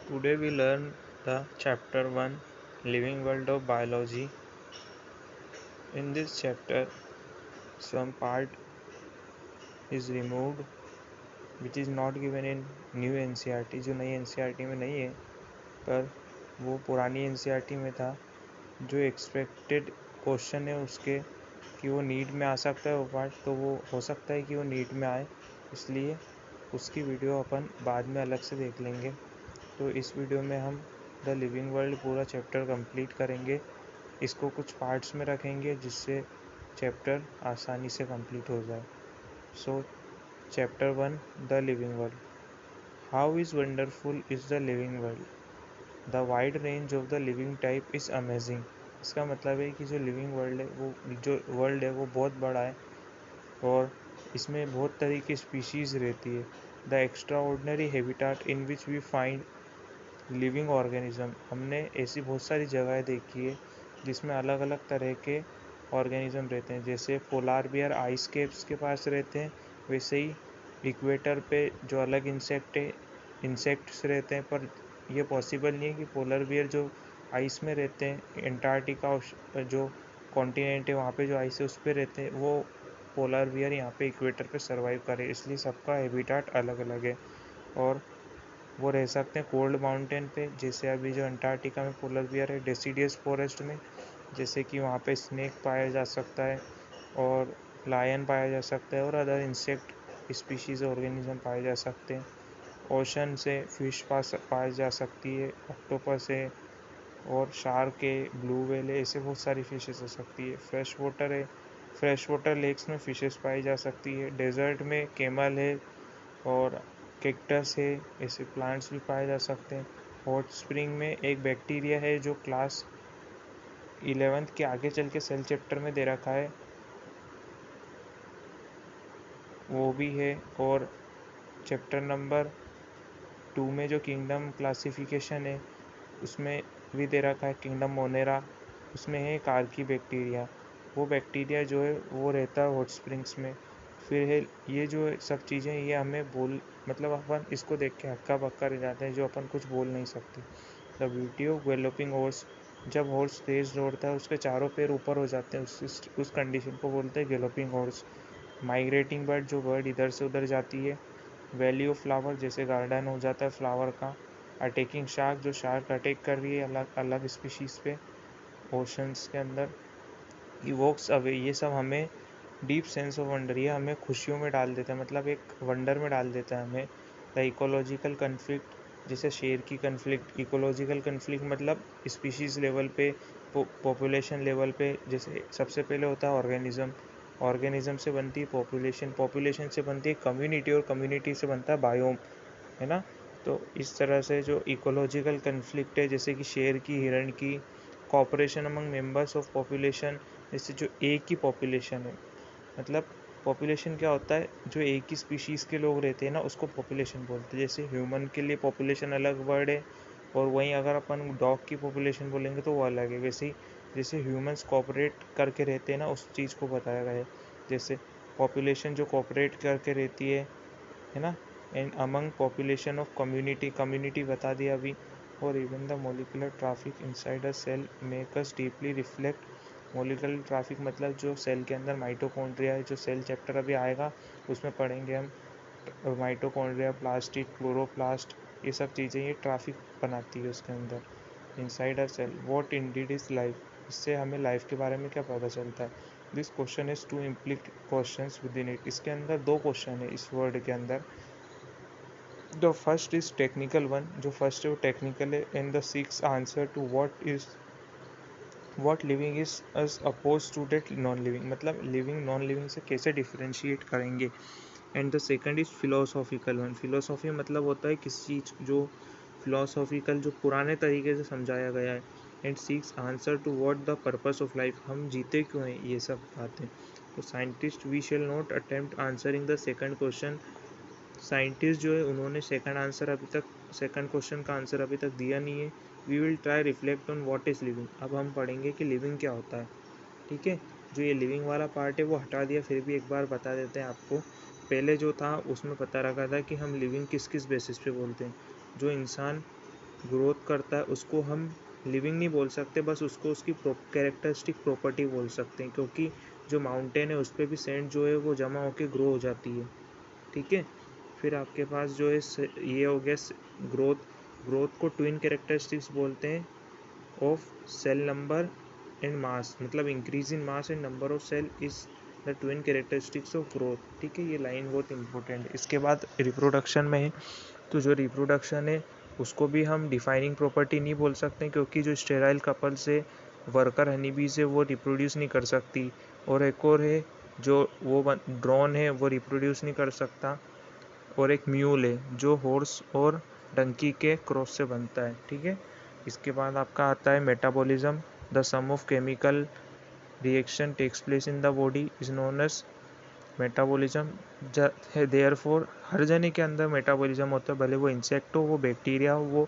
Today we learn the chapter 1 Living World of Biology. In this chapter, some part is removed which is not given in new NCERT जो नई NCERT में नहीं है पर वो पुरानी NCERT में था। जो एक्सपेक्टेड क्वेश्चन है उसके कि वो नीट में आ सकता है वो पार्ट, तो वो हो सकता है कि वो नीट में आए, इसलिए उसकी वीडियो अपन बाद में अलग से देख लेंगे। तो इस वीडियो में हम द लिविंग वर्ल्ड पूरा चैप्टर कंप्लीट करेंगे। इसको कुछ पार्ट्स में रखेंगे जिससे चैप्टर आसानी से कंप्लीट हो जाए। सो chapter 1 the living world. How is wonderful is the living world, the wide range of the living type is amazing. इसका मतलब है कि जो लिविंग वर्ल्ड है वो बहुत बड़ा है और इसमें बहुत तरह की स्पीशीज़ रहती है। The extraordinary habitat in which we find living organism, हमने ऐसी बहुत सारी जगहें देखी है जिसमें अलग अलग तरह के ऑर्गेनिज्म रहते हैं। जैसे पोलार बियर आइस केप्स के पास रहते हैं, वैसे ही इक्वेटर पे जो अलग इंसेक्ट्स रहते हैं, पर यह पॉसिबल नहीं है कि पोलर बियर जो आइस में रहते हैं, एंटार्क्टिका जो कॉन्टिनेंट है वहाँ पे जो आइस है उस पर रहते हैं, वो पोलर बियर यहाँ पे इक्वेटर पे सर्वाइव करे, इसलिए सबका हैबिटाट अलग अलग है। और वो रह सकते हैं कोल्ड माउंटेन पे, जैसे अभी जो अंटार्कटिका में पोलर बियर है, डेसिडियस फॉरेस्ट में, जैसे कि वहाँ पे स्नेक पाया जा सकता है और लायन पाया जा सकता है और अदर इंसेक्ट स्पीशीज़ ऑर्गेनिज्म पाए जा सकते हैं। ओशन से फिश पाई जा सकती है, ऑक्टोपस है और शार्क है, ब्लू व्हेल है, ऐसे बहुत सारी फिशेस हो सकती है। फ्रेश वाटर है, फ्रेश वाटर लेक्स में फिशेस पाई जा सकती है। डेजर्ट में कैमल है और कैक्टस है, ऐसे प्लांट्स भी पाए जा सकते हैं। हॉट स्प्रिंग में एक बैक्टीरिया है जो क्लास 11th के आगे चल के सेल चैप्टर में दे रखा है, वो भी है। और चैप्टर नंबर 2 में जो किंगडम क्लासिफिकेशन है उसमें भी दे रखा है किंगडम मोनेरा, उसमें है कार्की बैक्टीरिया। वो बैक्टीरिया जो है वो रहता है हॉट स्प्रिंग्स में। फिर है ये जो सब चीज़ें ये हमें मतलब अपन इसको देख के हक्का बक्का रह जाते हैं जो अपन कुछ बोल नहीं सकते। The beauty of galloping horse, जब हॉर्स तेज दौड़ता है उसके चारों पैर ऊपर हो जाते हैं, उस कंडीशन को बोलते हैं गैलोपिंग हॉर्स। माइग्रेटिंग बर्ड, जो बर्ड इधर से उधर जाती है। वैली ऑफ फ्लावर, जैसे गार्डन हो जाता है फ्लावर का। अटैकिंग शार्क, जो शार्क अटैक कर रही है अलग अलग स्पीशीज़ पे ओशंस के अंदर। इवोक्स अवे, ये सब हमें डीप सेंस ऑफ वंडर, ये हमें खुशियों में डाल देता है, मतलब एक वंडर में डाल देता है हमें। द इकोलॉजिकल कन्फ्लिक्ट, जैसे शेर की कन्फ्लिक्ट। इकोलॉजिकल कन्फ्लिक्ट मतलब स्पीशीज़ लेवल पे, पॉपुलेशन लेवल पे। जैसे सबसे पहले होता है ऑर्गेनिज्म से बनती है पॉपुलेशन, पॉपुलेशन से बनती है कम्युनिटी और कम्युनिटी से बनता है बायोम, है ना। तो इस तरह से जो इकोलॉजिकल कन्फ्लिक्ट है, जैसे कि शेर की, हिरण की। Cooperation among members of population, जैसे जो एक ही पॉपुलेशन है, मतलब पॉपुलेशन क्या होता है, जो एक ही स्पीशीज़ के लोग रहते हैं ना उसको पॉपुलेशन बोलते हैं। जैसे ह्यूमन के लिए पॉपुलेशन अलग वर्ड है और वहीं अगर अपन डॉग की पॉपुलेशन बोलेंगे तो वो अलग है। वैसे ही जैसे ह्यूमंस कॉपरेट करके रहते हैं ना, उस चीज़ को बताया गया है। जैसे पॉपुलेशन जो कॉपरेट करके रहती है ना। And among population of community, community बता दिया अभी। और even the molecular traffic inside a cell make us deeply reflect. Molecular traffic मतलब जो सेल के अंदर माइटोकॉन्ड्रिया है, जो सेल चैप्टर अभी आएगा उसमें पढ़ेंगे हम। माइटोकॉन्ड्रिया, प्लास्टिड, क्लोरोप्लास्ट, ये सब चीज़ें ये ट्रैफिक बनाती है उसके अंदर। Inside a cell what indeed is life, इससे हमें लाइफ के बारे में क्या पता चलता है। This question is two implicit question within it, इसके अंदर दो क्वेश्चन है इस वर्ड के अंदर। The first is technical one, जो फर्स्ट है वो टेक्निकल है। And the six answer to what living is as oppose to that non living, मतलब लिविंग नॉन लिविंग से कैसे डिफरेंशिएट करेंगे। And the second is philosophical one, philosophy मतलब होता है किसी चीज़ जो फिलोसॉफिकल, जो पुराने तरीके से समझाया गया है। And six answer to what the purpose of life, हम जीते क्यों हैं, ये सब बातें। तो scientist we shall not attempt answering the second question, scientist जो है उन्होंने सेकंड क्वेश्चन का आंसर अभी तक दिया नहीं है। We will try reflect on what is living, अब हम पढ़ेंगे कि लिविंग क्या होता है। ठीक है, जो ये लिविंग वाला पार्ट है वो हटा दिया, फिर भी एक बार बता देते हैं आपको। पहले जो था उसमें पता रखा था कि हम लिविंग किस किस बेसिस पे बोलते हैं। जो इंसान ग्रोथ करता है उसको हम लिविंग नहीं बोल सकते, बस उसको उसकी कैरेक्टरिस्टिक प्रॉपर्टी बोल सकते हैं, क्योंकि जो माउंटेन है उस पर भी सैंड जो है वो जमा होकर ग्रो हो जाती है। ठीक है। फिर आपके पास जो है ये हो गया ग्रोथ। ग्रोथ को ट्विन कैरेक्टरिस्टिक्स बोलते हैं of cell number and mass, मतलब increase in mass and number of cell is the twin characteristics of growth. ठीक है, ये लाइन बहुत इंपॉर्टेंट है। इसके बाद रिप्रोडक्शन में है, तो जो रिप्रोडक्शन है उसको भी हम डिफाइनिंग प्रॉपर्टी नहीं बोल सकते, क्योंकि जो स्टेराइल कपल से वर्कर हनी बीज है वो रिप्रोड्यूस नहीं कर सकती। और एक और है जो वो ड्रोन है वो रिप्रोड्यूस नहीं कर सकता। और एक म्यूल है जो हॉर्स और डंकी के क्रॉस से बनता है। ठीक है। इसके बाद आपका आता है metabolism. The sum of chemical reaction takes place in the body is known as metabolism है। देयरफॉर हर जने के अंदर मेटाबॉलिज्म होता है, भले वो इंसेक्ट हो, वो बैक्टीरिया हो,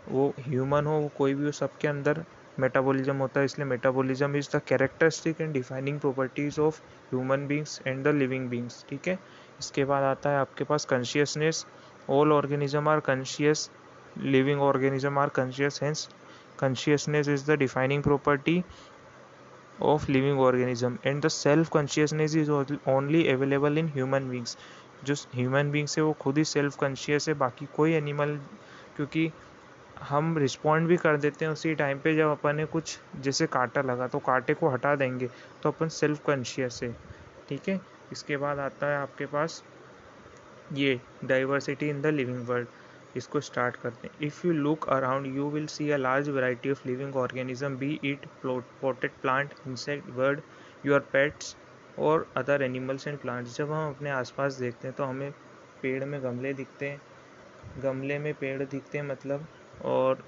वो ह्यूमन हो, वो कोई भी हो, सबके अंदर मेटाबॉलिज्म होता है। इसलिए metabolism is the characteristic and defining properties of human beings and the living beings. ठीक है। इसके बाद आता है आपके पास consciousness. All organism are conscious, living organism are conscious, hence consciousness is the defining property of living organism and the self consciousness is only available in human beings। जो human beings है वो खुद ही सेल्फ कॉन्शियस है, बाकी कोई animal, क्योंकि हम respond भी कर देते हैं उसी टाइम पे जब अपन ने कुछ, जैसे कांटा लगा तो कांटे को हटा देंगे तो अपन सेल्फ कॉन्शियस है। ठीक है। इसके बाद आता है आपके पास ये diversity in the living world. इसको स्टार्ट करते हैं। If you look around you will see a large variety of living organism, B it potted plant, insect, bird, your pets और अदर एनिमल्स एंड प्लांट्स। जब हम अपने आसपास देखते हैं तो हमें पेड़ में गमले दिखते हैं, गमले में पेड़ दिखते हैं मतलब, और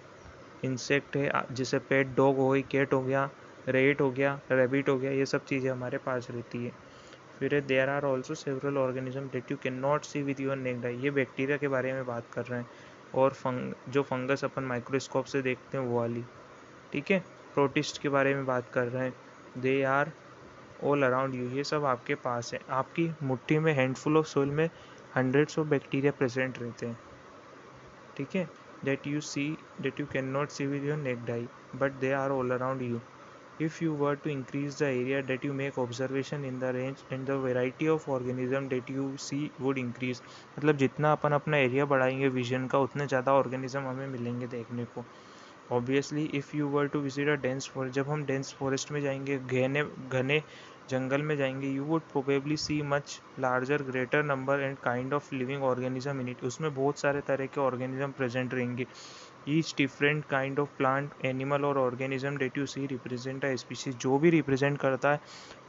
इंसेक्ट है जैसे पेट डॉग हो गई, कैट हो गया, रेट हो गया, रेबिट हो गया, ये सब चीज़ें हमारे पास रहती है। फिर there are also several organism that you can not see with your naked eye, ये बैक्टीरिया के बारे में बात कर रहे हैं। और जो फंगस अपन माइक्रोस्कोप से देखते हैं वो वाली। ठीक है। प्रोटिस्ट के बारे में बात कर रहे हैं। They are all around you, ये सब आपके पास है। आपकी मुट्ठी में, हैंडफुल ऑफ सोइल में हंड्रेड्स ऑफ बैक्टीरिया प्रेजेंट रहते हैं। ठीक है। that you cannot see with your naked eye, but they are all around you. If you were to increase the area that you make observation in the range and the variety of organism that you see would increase, मतलब जितना अपन अपना area बढ़ाएंगे vision का उतने ज़्यादा organism हमें मिलेंगे देखने को। Obviously if you were to visit a dense forest, जब हम डेंस फॉरेस्ट में जाएंगे, घने घने जंगल में जाएंगे, you would probably see much larger greater number and kind of living organism in it, उसमें बहुत सारे तरह के ऑर्गेनिज्म प्रेजेंट रहेंगे। Each different kind of plant, animal और organism that you see represent a species, जो भी रिप्रेजेंट करता है,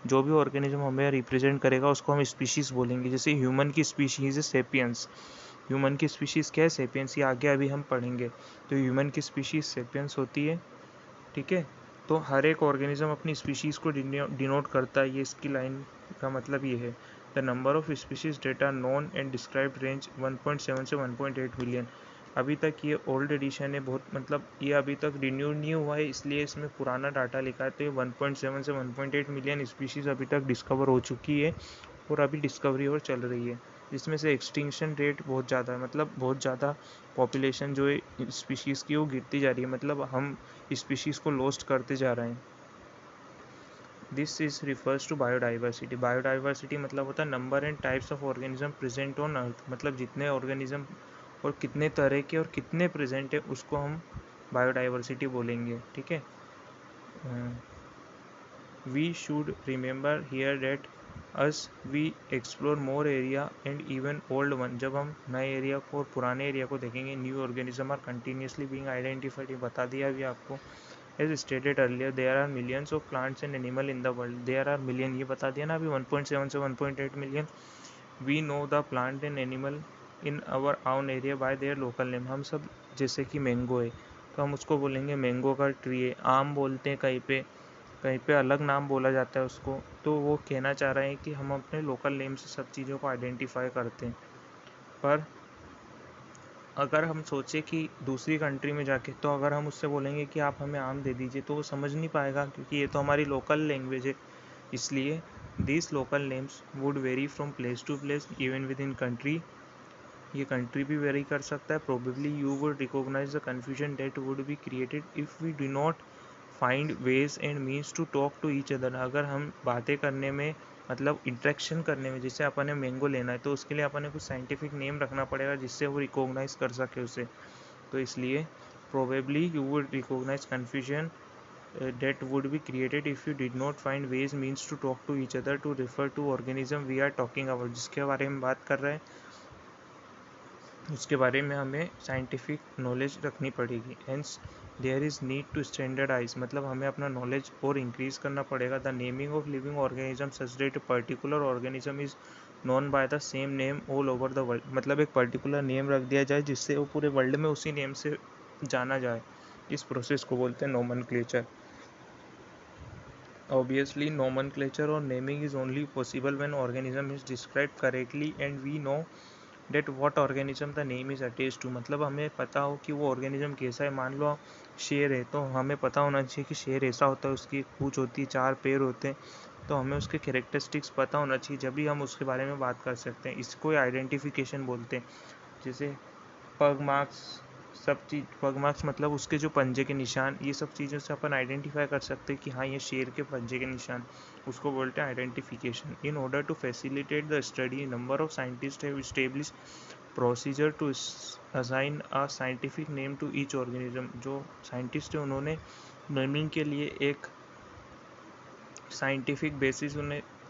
जो भी ऑर्गेनिज्म हमें रिप्रेजेंट करेगा उसको हम स्पीशीज बोलेंगे। जैसे ह्यूमन की स्पीशीज है सेपियंस, ह्यूमन की स्पीशीज़ क्या है, सेपियंस, ये आगे अभी हम पढ़ेंगे। तो ह्यूमन की स्पीशीज़ सेपियंस होती है। ठीक है। तो हर एक ऑर्गेनिज्म अपनी स्पीशीज़ को डिनोट करता है, ये इसकी लाइन का मतलब ये है। The number of species that are known and described range 1.7 से 1.8 मिलियन। अभी तक ये ओल्ड एडिशन है बहुत, मतलब ये अभी तक रिन्यू नहीं हुआ है, इसलिए इसमें पुराना डाटा लिखा है। तो ये 1.7 से 1.8 मिलियन स्पीशीज़ अभी तक डिस्कवर हो चुकी है और अभी डिस्कवरी और चल रही है, जिसमें से एक्सटिंक्शन रेट बहुत ज़्यादा है, मतलब बहुत ज़्यादा पॉपुलेशन जो है स्पीशीज़ की वो गिरती जा रही है, मतलब हम स्पीशीज़ को लॉस्ट करते जा रहे हैं। This is refers to biodiversity. Biodiversity मतलब होता है number and types of organism present on earth, मतलब जितने ऑर्गेनिज्म और कितने तरह के और कितने प्रेजेंट है उसको हम बायोडाइवर्सिटी बोलेंगे। ठीक है। We should remember here that as we explore more area and even old one, जब हम नए एरिया को और पुराने एरिया को देखेंगे, new organism are continuously being identified, ये बता दिया अभी आपको। As stated earlier there are millions of plants and animal in the world, there are million, ये बता दिया ना अभी 1.7 से 1.8 million. We know the plant and animal in our own area by their local name, हम सब, जैसे कि मैंगो है तो हम उसको बोलेंगे मैंगो का ट्री है। आम बोलते हैं कहीं पे अलग नाम बोला जाता है उसको, तो वो कहना चाह रहे हैं कि हम अपने लोकल नेम से सब चीज़ों को आइडेंटिफाई करते हैं। पर अगर हम सोचें कि दूसरी कंट्री में जाके, तो अगर हम उससे बोलेंगे कि आप हमें आम दे दीजिए तो वो समझ नहीं पाएगा, क्योंकि ये तो हमारी लोकल लैंग्वेज है। इसलिए these local names would vary from place to place even within country। ये कंट्री भी वेरी कर सकता है। Probably you would recognise the confusion that would be created if we do not find ways and means to talk to each other. अगर हम बातें करने में मतलब इंट्रैक्शन करने में, जैसे अपन ने मैंगो लेना है तो उसके लिए अपन ने कुछ साइंटिफिक नेम रखना पड़ेगा जिससे वो रिकॉग्नाइज कर सके उसे। तो इसलिए probably you would recognise confusion that would be created if you did not find ways means to talk to each other to refer to organism we are talking about। जिसके बारे में बात कर रहे हैं उसके बारे में हमें साइंटिफिक नॉलेज रखनी पड़ेगी। Hence there is need to standardise, मतलब हमें अपना नॉलेज और इंक्रीज करना पड़ेगा। The naming of living organism such that particular organism is known by the same name all over the world, मतलब एक पर्टिकुलर नेम रख दिया जाए जिससे वो पूरे वर्ल्ड में उसी नेम से जाना जाए। इस प्रोसेस को बोलते हैं nomenclature. Obviously, nomenclature or naming is only possible when organism is described correctly and we know that what organism the name is attached to। मतलब हमें पता हो कि वो ऑर्गेनिज्म कैसा है। मान लो शेर है तो हमें पता होना चाहिए कि शेर ऐसा होता है, उसकी एक पूंछ होती है, 4 पैर होते हैं, तो हमें उसके कैरेक्टरिस्टिक्स पता होना चाहिए जब भी हम उसके बारे में बात कर सकते हैं। इसको आइडेंटिफिकेशन बोलते हैं। जैसे पग मार्क्स, सब चीज़ पग मार्क्स मतलब उसके जो पंजे के निशान, ये सब चीज़ों से अपन आइडेंटिफाई कर सकते हैं कि हाँ ये शेर के पंजे के निशान, उसको बोलते हैं identification. In order to facilitate the study number of scientist have establish procedure to assign a scientific name to each organism. जो साइंटिस्ट है उन्होंने नेमिंग के लिए एक साइंटिफिक बेसिस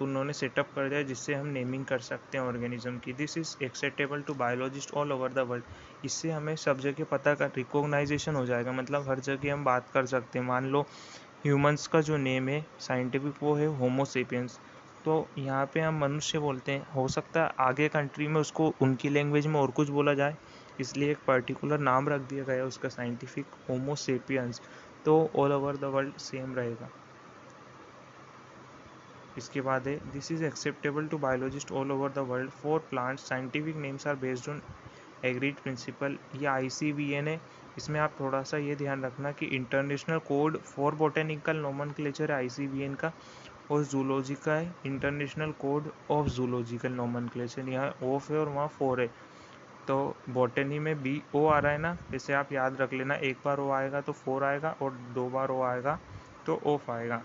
उन्होंने सेटअप कर दिया जिससे हम नेमिंग कर सकते हैं ऑर्गेनिज्म की। This is acceptable to biologist all over the world. इससे हमें सब जगह पता का रिकॉग्नाइजेशन हो जाएगा, मतलब हर जगह हम बात कर सकते हैं। मान लो ह्यूमंस का जो नेम है साइंटिफिक वो है होमो सेपियंस, तो यहाँ पे हम मनुष्य बोलते हैं। हो सकता है आगे कंट्री में उसको उनकी लैंग्वेज में और कुछ बोला जाए, इसलिए एक पर्टिकुलर नाम रख दिया गया उसका साइंटिफिक होमो सेपियंस, तो all over the world same रहेगा। इसके बाद है this is acceptable to biologist all over the world for plants scientific names are based on agreed principle. ये ICBN है। इसमें आप थोड़ा सा ये ध्यान रखना कि international code for botanical nomenclature है ICBN का, और जूलॉजी का है international code of zoological nomenclature. यहाँ ऑफ है और वहाँ 4 है। तो बॉटनी में BO आ रहा है ना, जैसे आप याद रख लेना, एक बार O आएगा तो 4 आएगा और 2 बार O आएगा तो ऑफ आएगा।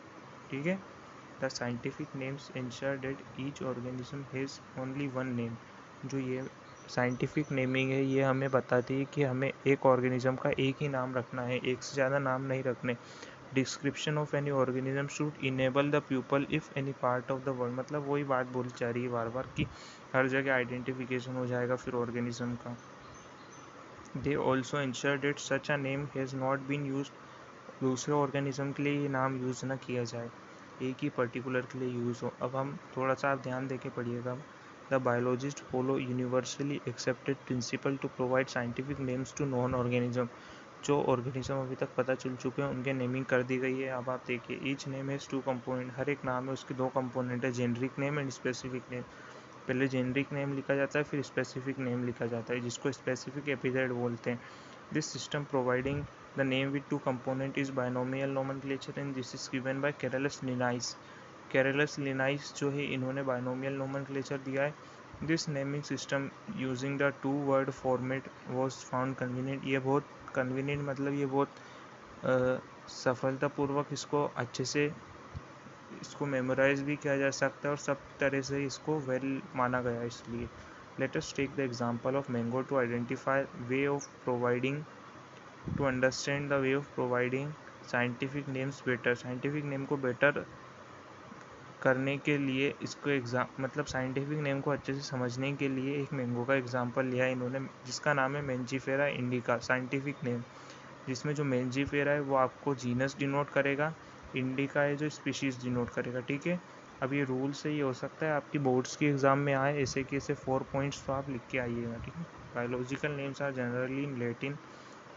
ठीक है। The scientific names ensure that each organism has only one name। जो ये साइंटिफिक नेमिंग है ये हमें बताती है कि हमें एक ऑर्गेनिज्म का एक ही नाम रखना है, एक से ज़्यादा नाम नहीं रखने। Description of any organism should enable the people if any part of the world, मतलब वही बात बोली जा रही है बार बार कि हर जगह आइडेंटिफिकेशन हो जाएगा फिर ऑर्गेनिज्म का। They also ensure that such a name has not been use, दूसरे ऑर्गेनिज्म के लिए ये नाम यूज़ ना किया जाए, एक ही पर्टिकुलर के लिए यूज़ हो। अब हम थोड़ा सा आप ध्यान देके पढ़िएगा। The biologist follow universally accepted principle to provide scientific names to known organism. जो ऑर्गेनिज्म अभी तक पता चल चुके हैं उनके नेमिंग कर दी गई है। अब आप देखिए ईच नेम हैज़ 2 कंपोनेंट, हर एक नाम है उसके 2 कंपोनेंट है, generic name and specific name. पहले जेनरिक नेम लिखा जाता है फिर स्पेसिफिक नेम लिखा जाता है, जिसको स्पेसिफिक एपिथेट बोलते हैं। This system providing the name with 2 component is binomial nomenclature and this is given by Carolus Linnaeus। Carolus Linnaeus जो है इन्होंने binomial nomenclature दिया है। This naming system using the 2 word format was found convenient। ये बहुत convenient मतलब ये बहुत सफलतापूर्वक इसको अच्छे से इसको मेमोराइज भी किया जा सकता है और सब तरह से इसको वेल माना गया। इसलिए let us take the example of mango to identify way of providing to understand the way of providing scientific names better. Scientific name को बेटर करने के लिए इसको मतलब साइंटिफिक नेम को अच्छे से समझने के लिए एक मैंगो का एग्जांपल लिया इन्होंने जिसका नाम है मेंजीफेरा इंडिका। साइंटिफिक नेम जिसमें जो मेंजीफेरा है वो आपको जीनस डिनोट करेगा, इंडिका है जो स्पीशीज़ डिनोट करेगा। ठीक है। अब ये रूल से ये हो सकता है आपकी बोर्ड्स के एग्ज़ाम में आए ऐसे कि ऐसे 4 पॉइंट्स तो आप लिख के आइएगा। ठीक है। Biological names are generally in Latin.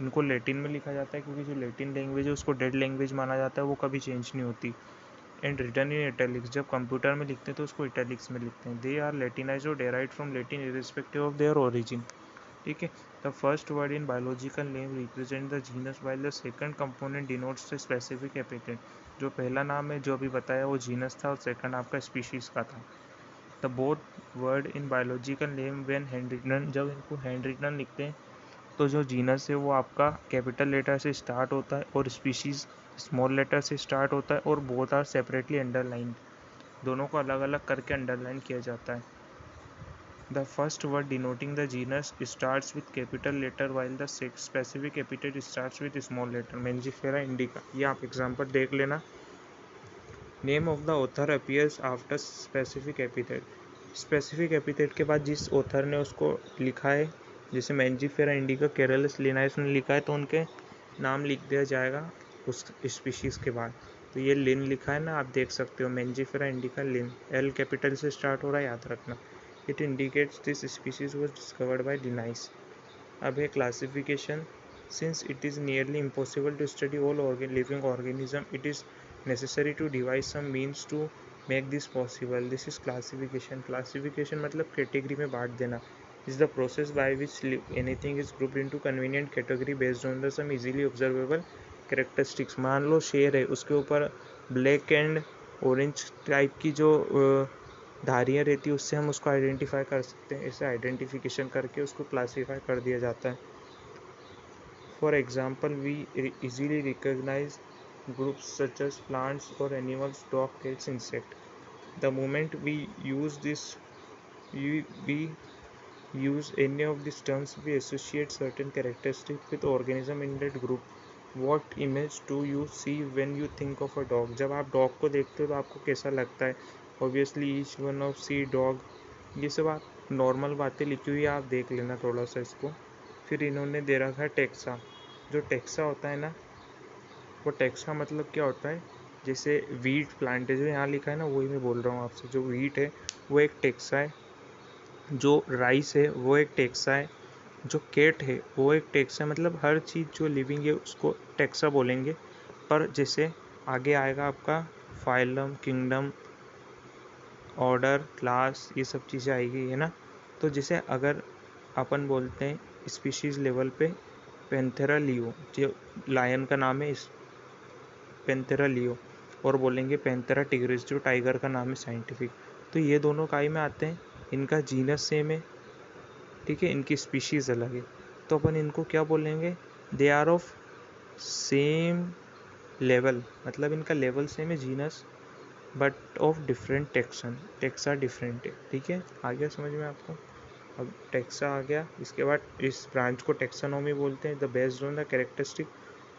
इनको लैटिन में लिखा जाता है क्योंकि जो लैटिन लैंग्वेज है उसको डेड लैंग्वेज माना जाता है, वो कभी चेंज नहीं होती। एंड रिटर्न इन इटैलिक्स, जब कंप्यूटर में लिखते हैं तो उसको इटैलिक्स में लिखते हैं। दे आर लैटिनाइज्ड और derived from Latin irrespective of their origin. ठीक है। The first word in biological name represent the genus while the second component denotes the specific epithet. जो पहला नाम है जो अभी बताया वो जीनस था और सेकंड आपका स्पीशीज़ का था। The both word in biological name when hand written, जब इनको हैंड रिटन लिखते हैं तो जो जीनस है वो आपका कैपिटल लेटर से स्टार्ट होता है और स्पीशीज स्मॉल लेटर से स्टार्ट होता है और बोथ आर सेपरेटली अंडरलाइन, दोनों को अलग अलग करके अंडरलाइन किया जाता है। The first word denoting the genus starts with capital letter while the specific epithet starts with small letter. Mangifera indica, ये आप एग्जांपल देख लेना। Name of the author appears after specific epithet, specific epithet के बाद जिस author ने उसको लिखा है, जैसे मेंजिफेरा इंडिका केरलस लिनाइस ने लिखा है तो उनके नाम लिख दिया जाएगा उस स्पीशीज़ के बाद। तो ये लिन लिखा है ना, आप देख सकते हो Mangifera indica Linn, L capital से स्टार्ट हो रहा है, याद रखना। It indicates this species was discovered by Linnaeus. अब है classification. Since it is nearly impossible to study all living organism, it is necessary to devise some means to make this possible. This is classification. Classification मतलब category में बांट देना. Is the process by which anything is grouped into convenient category based on the some easily observable characteristics. मान लो शेर है, उसके ऊपर black and orange type की जो धारियाँ रहती है उससे हम उसको आइडेंटिफाई कर सकते हैं। ऐसे आइडेंटिफिकेशन करके उसको क्लासीफाई कर दिया जाता है। For example we easily recognize groups such as plants or animals, dog, cats, insect. The moment we use any of these terms, we associate certain characteristics with organism in that group. What image do you see when you think of a dog? जब आप dog को देखते हो तो आपको कैसा लगता है? Obviously each one of see dog, ये सब आप नॉर्मल बातें लिखी हुई आप देख लेना थोड़ा सा इसको। फिर इन्होंने दे रखा है टेक्सा। जो टेक्सा होता है ना, वो टेक्स का मतलब क्या होता है, जैसे वीट प्लांट है जो यहाँ लिखा है ना, वही मैं बोल रहा हूँ आपसे। जो वीट है वो एक टेक्सा है, जो राइस है वो एक टेक्सा है, जो कैट है वो एक टेक्सा है। मतलब हर चीज़ जो लिविंग है उसको टेक्सा बोलेंगे। पर जैसे आगे आएगा आपका फाइलम, किंगडम, ऑर्डर, क्लास, ये सब चीज़ें आएगी है ना। तो जैसे अगर अपन बोलते हैं स्पीशीज़ लेवल पे पैंथेरा लियो, जो लायन का नाम है, इस पैंथेरा लियो, और बोलेंगे पैंथेरा टिग्रिस जो टाइगर का नाम है साइंटिफिक। तो ये दोनों काय में आते हैं, इनका जीनस सेम है, ठीक है, इनकी स्पीशीज़ अलग है। तो अपन इनको क्या बोलेंगे, they are of same level, मतलब इनका लेवल सेम है genus but of different taxon, taxa different है, ठीक है। आ गया समझ में आपको। अब टेक्सा आ गया, इसके बाद इस ब्रांच को टेक्सानोमी बोलते हैं। The based on the characteristic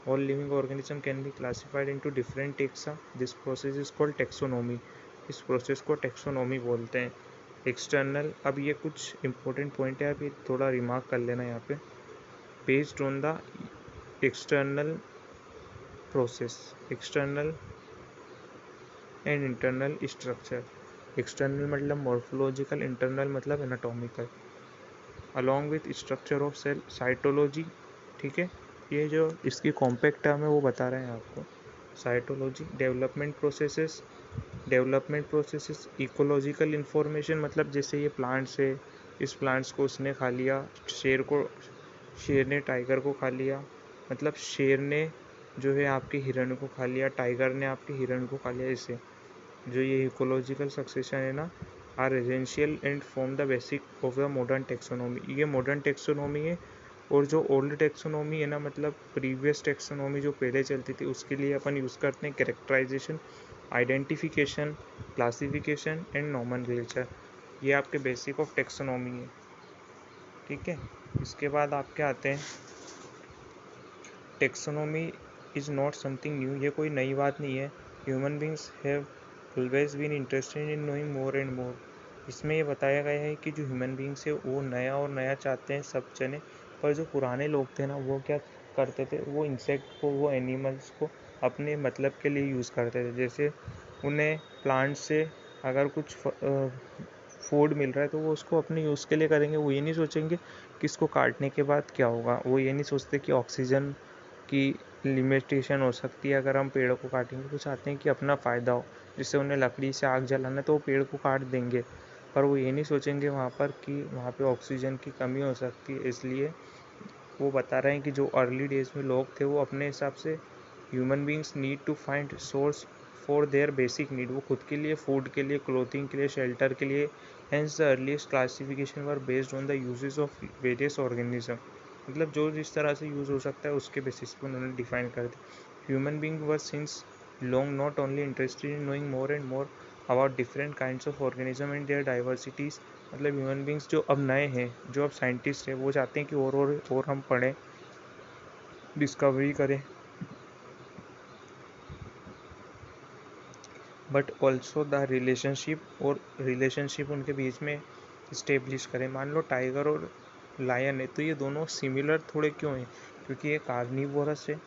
all living organism can be classified into different taxa. This process is called taxonomy. इस प्रोसेस को टेक्सोनोमी बोलते हैं। एक्सटर्नल, अब ये कुछ इंपॉर्टेंट पॉइंट है, अभी थोड़ा रिमार्क कर लेना यहाँ पे। Based on the external process, external and internal structure. External मतलब मॉर्फोलॉजिकल, इंटरनल मतलब anatomical, along with structure of cell, cytology, ठीक है। ये जो इसकी कॉम्पैक्ट टर्म है वो बता रहे हैं आपको, cytology. Development processes, ecological information, मतलब जैसे ये प्लांट्स है, इस प्लांट्स को उसने खा लिया, शेर ने टाइगर को खा लिया, मतलब शेर ने जो है आपके हिरण को खा लिया, टाइगर ने आपके हिरण को खा लिया। इसे जो ये इकोलॉजिकल सक्सेशन है ना, are essential and form the basic of the modern taxonomy. ये मॉडर्न टेक्सोनॉमी है। और जो ओल्ड टेक्सोनॉमी है ना, मतलब प्रीवियस टेक्सोनॉमी जो पहले चलती थी, उसके लिए अपन यूज़ करते हैं characterization, identification, classification and nomenclature. ये आपके बेसिक ऑफ टेक्सोनॉमी है, ठीक है। इसके बाद आपके आते हैं taxonomy is not something new, ये कोई नई बात नहीं है। Human beings have always been interested in knowing more and more. इसमें ये बताया गया है कि जो ह्यूमन बींग्स है वो नया और नया चाहते हैं, सब जने। पर जो पुराने लोग थे ना, वो क्या करते थे, वो इंसेक्ट को, वो एनिमल्स को अपने मतलब के लिए यूज़ करते थे। जैसे उन्हें प्लांट से अगर कुछ फूड मिल रहा है तो वो उसको अपने यूज़ के लिए करेंगे। वो ये नहीं सोचेंगे कि इसको काटने के बाद क्या होगा, वो ये नहीं सोचते कि ऑक्सीजन की लिमिटेशन हो सकती है अगर हम पेड़ को काटेंगे। वो चाहते हैं कि अपना फ़ायदा हो, जिससे उन्हें लकड़ी से आग जलाना है तो वो पेड़ को काट देंगे। पर वो ये नहीं सोचेंगे वहाँ पर कि वहाँ पे ऑक्सीजन की कमी हो सकती है। इसलिए वो बता रहे हैं कि जो अर्ली डेज में लोग थे वो अपने हिसाब से human beings need to find source for their basic need, वो खुद के लिए, फूड के लिए, क्लोथिंग के लिए, शेल्टर के लिए। Hence the earliest classification were based on the uses of various organism, मतलब जो जिस तरह से यूज़ हो सकता है उसके बेसिस पे उन्होंने डिफाइन कर दिया। Human being were since long not only interested in knowing more and more about different kinds of organism and their diversities, मतलब ह्यूमन बींग्स जो अब नए हैं, जो अब साइंटिस्ट हैं, वो चाहते हैं कि और हम पढ़ें, डिस्कवरी करें, बट ऑल्सो द रिलेशनशिप, और रिलेशनशिप उनके बीच में इस्टेब्लिश करें। मान लो टाइगर और लायन है, तो ये दोनों सिमिलर थोड़े क्यों हैं? क्योंकि ये कार्निवोरस है,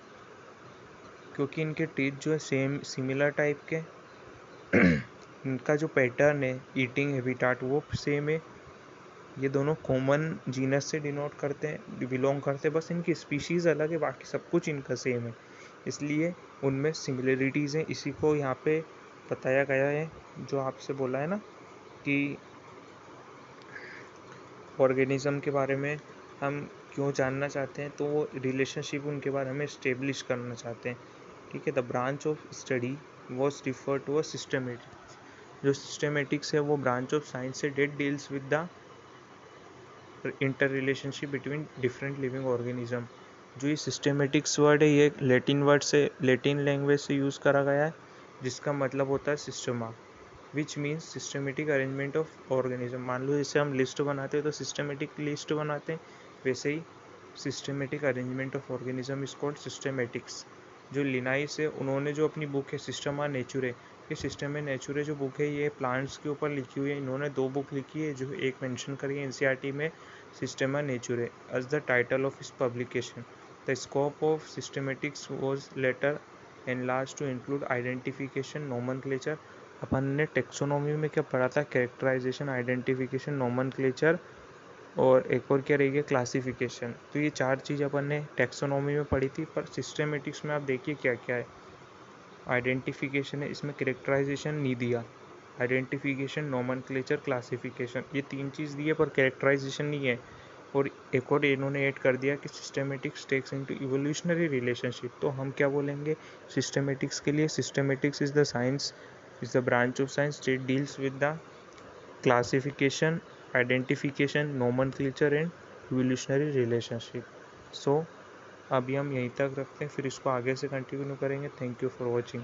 क्योंकि इनके टीथ जो है सेम सिमिलर टाइप के, इनका जो पैटर्न है ईटिंग हैबिटाट वो सेम है, ये दोनों कॉमन जीनस से डिनोट करते हैं, बिलोंग करते हैं, बस इनकी स्पीशीज़ अलग है, बाकी सब कुछ इनका सेम है, इसलिए उनमें सिमिलरिटीज़ हैं। इसी को यहाँ पे बताया गया है, जो आपसे बोला है ना कि ऑर्गेनिज्म के बारे में हम क्यों जानना चाहते हैं, तो वो रिलेशनशिप उनके बारे में इस्टेब्लिश करना चाहते हैं। ठीक है, the branch of study was refer to a systematic, जो सिस्टमेटिक्स है वो ब्रांच ऑफ साइंस से that deals with the inter relationship between different living organism. जो ये सिस्टमेटिक्स वर्ड है ये लैटिन वर्ड से, लैटिन लैंग्वेज से यूज़ करा गया है, जिसका मतलब होता है systema, which means systematic arrangement of organism. मान लो जैसे हम लिस्ट बनाते हैं तो सिस्टमेटिक लिस्ट बनाते हैं, वैसे ही systematic arrangement of organism is called systematics. जो लिनाइस है उन्होंने जो अपनी बुक है सिस्टमा नेचुरे, ये सिस्टमा नेचुरे जो बुक है ये प्लांट्स के ऊपर लिखी हुई है। इन्होंने 2 बुक लिखी है, जो एक मेंशन करी है एनसीईआरटी में, Systema Naturae as the title of his publication. The scope of systematics was later enlarged to include identification, nomenclature। अपन ने टेक्सोनॉमी में क्या पढ़ा था? कैरेक्टराइजेशन, आइडेंटिफिकेशन, नोमेनक्लेचर, और एक और क्या रहेगी? क्लासिफिकेशन। तो ये 4 चीज़ अपन ने टेक्सोनॉमी में पढ़ी थी, पर सिस्टमेटिक्स में आप देखिए क्या क्या है। आइडेंटिफिकेशन है, इसमें कैरेक्टराइजेशन नहीं दिया, आइडेंटिफिकेशन, नोमेनक्लेचर, क्लासिफिकेशन, ये 3 चीज़ दी है पर कैरेक्टराइजेशन नहीं है। और एक और इन्होंने ऐड कर दिया कि systematics takes into evolutionary relationship. तो हम क्या बोलेंगे सिस्टमेटिक्स के लिए? Systematics is the science, is the branch of science that deals with the classification, identification, nomenclature and evolutionary relationship. So अभी हम यहीं तक रखते हैं, फिर इसको आगे से कंटिन्यू करेंगे। Thank you for watching.